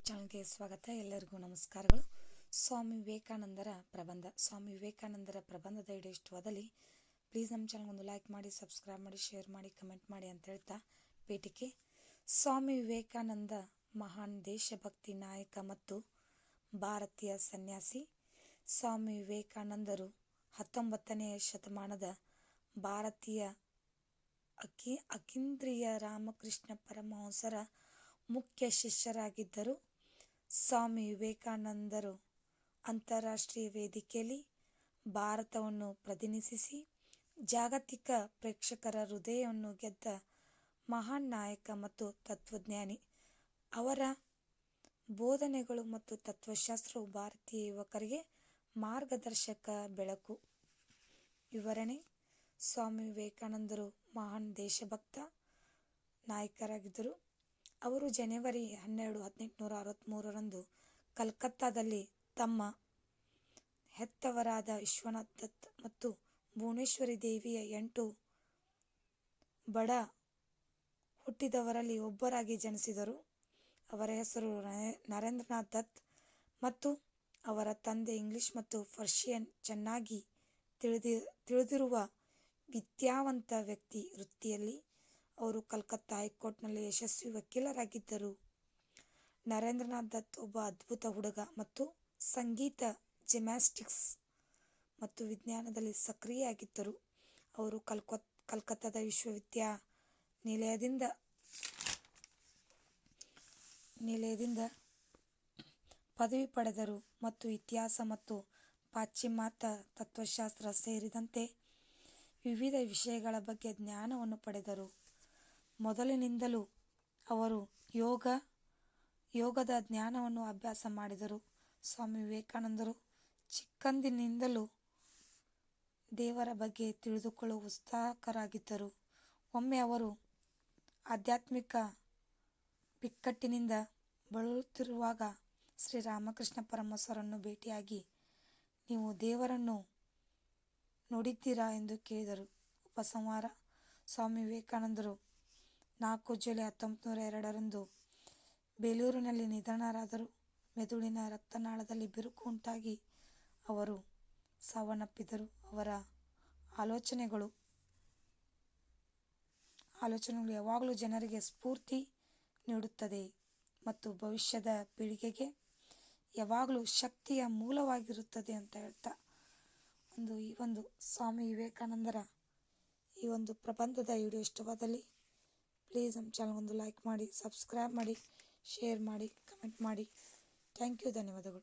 ಚಾನಲ್ಗೆ ಸ್ವಾಗತ. ಎಲ್ಲರಿಗೂ ನಮಸ್ಕಾರಗಳು. ಸ್ವಾಮಿ ವಿವೇಕಾನಂದರ ಪ್ರಬಂಧದ ವಿಡಿಯೋ ಇಷ್ಟವಾದಲ್ಲಿ ಪ್ಲೀಸ್ ನಮ್ಮ ಚಾನಲ್ ಒಂದು ಲೈಕ್ ಮಾಡಿ, ಸಬ್ಸ್ಕ್ರೈಬ್ ಮಾಡಿ, ಶೇರ್ ಮಾಡಿ, ಕಮೆಂಟ್ ಮಾಡಿ ಅಂತ ಹೇಳ್ತಾ ಪೀಠಿಕೆ. ಸ್ವಾಮಿ ವಿವೇಕಾನಂದ ಮಹಾನ್ ದೇಶಭಕ್ತಿ ನಾಯಕ ಮತ್ತು ಭಾರತೀಯ ಸನ್ಯಾಸಿ. ಸ್ವಾಮಿ ವಿವೇಕಾನಂದರು 19ನೇ ಶತಮಾನದ ಭಾರತೀಯ ಅತೀಂದ್ರಿಯ ರಾಮಕೃಷ್ಣ ಪರಮಹಂಸರ ಮುಖ್ಯ ಶಿಷ್ಯರಾಗಿದ್ದರು. ಸ್ವಾಮಿ ವಿವೇಕಾನಂದರು ಅಂತಾರಾಷ್ಟ್ರೀಯ ವೇದಿಕೆಯಲ್ಲಿ ಭಾರತವನ್ನು ಪ್ರತಿನಿಧಿಸಿ ಜಾಗತಿಕ ಪ್ರೇಕ್ಷಕರ ಹೃದಯವನ್ನು ಗೆದ್ದ ಮಹಾನ್ ನಾಯಕ ಮತ್ತು ತತ್ವಜ್ಞಾನಿ. ಅವರ ಬೋಧನೆಗಳು ಮತ್ತು ತತ್ವಶಾಸ್ತ್ರವು ಭಾರತೀಯ ಯುವಕರಿಗೆ ಮಾರ್ಗದರ್ಶಕ ಬೆಳಕು. ವಿವರಣೆ: ಸ್ವಾಮಿ ವಿವೇಕಾನಂದರು ಮಹಾನ್ ದೇಶಭಕ್ತ ನಾಯಕರಾಗಿದ್ದರು. ಅವರು ಜನವರಿ 12, 1863ರಂದು ಕಲ್ಕತ್ತಾದಲ್ಲಿ ತಮ್ಮ ಹೆತ್ತವರಾದ ವಿಶ್ವನಾಥ್ ದತ್ ಮತ್ತು ಭುವನೇಶ್ವರಿ ದೇವಿಯ 8 ಬಡ ಹುಟ್ಟಿದವರಲ್ಲಿ ಒಬ್ಬರಾಗಿ ಜನಿಸಿದರು. ಅವರ ಹೆಸರು ನರೇಂದ್ರನಾಥ್ ದತ್ ಮತ್ತು ಅವರ ತಂದೆ ಇಂಗ್ಲಿಷ್ ಮತ್ತು ಪರ್ಷಿಯನ್ ಚೆನ್ನಾಗಿ ತಿಳಿದಿರುವ ವಿದ್ಯಾವಂತ ವ್ಯಕ್ತಿ. ವೃತ್ತಿಯಲ್ಲಿ ಅವರು ಕಲ್ಕತ್ತಾ ಹೈಕೋರ್ಟ್ನಲ್ಲಿ ಯಶಸ್ವಿ ವಕೀಲರಾಗಿದ್ದರು. ನರೇಂದ್ರನಾಥ್ ದತ್ ಒಬ್ಬ ಅದ್ಭುತ ಹುಡುಗ ಮತ್ತು ಸಂಗೀತ, ಜಿಮ್ನಾಸ್ಟಿಕ್ಸ್ ಮತ್ತು ವಿಜ್ಞಾನದಲ್ಲಿ ಸಕ್ರಿಯರಾಗಿದ್ದರು. ಅವರು ಕಲ್ಕತ್ತಾದ ವಿಶ್ವವಿದ್ಯಾನಿಲಯದಿಂದ ಪದವಿ ಪಡೆದರು ಮತ್ತು ಇತಿಹಾಸ ಮತ್ತು ಪಾಶ್ಚಿಮಾತ್ಯ ತತ್ವಶಾಸ್ತ್ರ ಸೇರಿದಂತೆ ವಿವಿಧ ವಿಷಯಗಳ ಬಗ್ಗೆ ಜ್ಞಾನವನ್ನು ಪಡೆದರು. ಮೊದಲಿನಿಂದಲೂ ಅವರು ಯೋಗದ ಜ್ಞಾನವನ್ನು ಅಭ್ಯಾಸ ಮಾಡಿದರು. ಸ್ವಾಮಿ ವಿವೇಕಾನಂದರು ಚಿಕ್ಕಂದಿನಿಂದಲೂ ದೇವರ ಬಗ್ಗೆ ತಿಳಿದುಕೊಳ್ಳಲು ಉತ್ಸುಕರಾಗಿದ್ದರು. ಒಮ್ಮೆ ಅವರು ಆಧ್ಯಾತ್ಮಿಕ ಬಿಕ್ಕಟ್ಟಿನಿಂದ ಬಳಲುತ್ತಿರುವಾಗ ಶ್ರೀ ರಾಮಕೃಷ್ಣ ಪರಮಹಂಸರನ್ನು ಭೇಟಿಯಾಗಿ, "ನೀವು ದೇವರನ್ನು ನೋಡಿದ್ದೀರಾ?" ಎಂದು ಕೇಳಿದರು. ಉಪಸಂಹಾರ: ಸ್ವಾಮಿ ವಿವೇಕಾನಂದರು 4 ಜುಲೈ 1902ರಂದು ಬೇಲೂರಿನಲ್ಲಿ ನಿಧನರಾದರು. ಮೆದುಳಿನ ರಕ್ತನಾಳದಲ್ಲಿ ಬಿರುಕು ಉಂಟಾಗಿ ಅವರು ಸಾವನ್ನಪ್ಪಿದರು. ಅವರ ಆಲೋಚನೆಗಳು ಯಾವಾಗಲೂ ಜನರಿಗೆ ಸ್ಫೂರ್ತಿ ನೀಡುತ್ತದೆ ಮತ್ತು ಭವಿಷ್ಯದ ಪೀಳಿಗೆಗೆ ಯಾವಾಗಲೂ ಶಕ್ತಿಯ ಮೂಲವಾಗಿರುತ್ತದೆ ಅಂತ ಹೇಳ್ತಾ ಈ ಒಂದು ಸ್ವಾಮಿ ವಿವೇಕಾನಂದರ ಈ ಒಂದು ಪ್ರಬಂಧದ ವಿಡಿಯೋ ಇಷ್ಟವಾದಲ್ಲಿ ಪ್ಲೀಸ್ ನಮ್ಮ ಚಾನಲ್ ಒಂದು ಲೈಕ್ ಮಾಡಿ, ಸಬ್ಸ್ಕ್ರೈಬ್ ಮಾಡಿ, ಶೇರ್ ಮಾಡಿ, ಕಮೆಂಟ್ ಮಾಡಿ. Thank you. ಧನ್ಯವಾದಗಳು.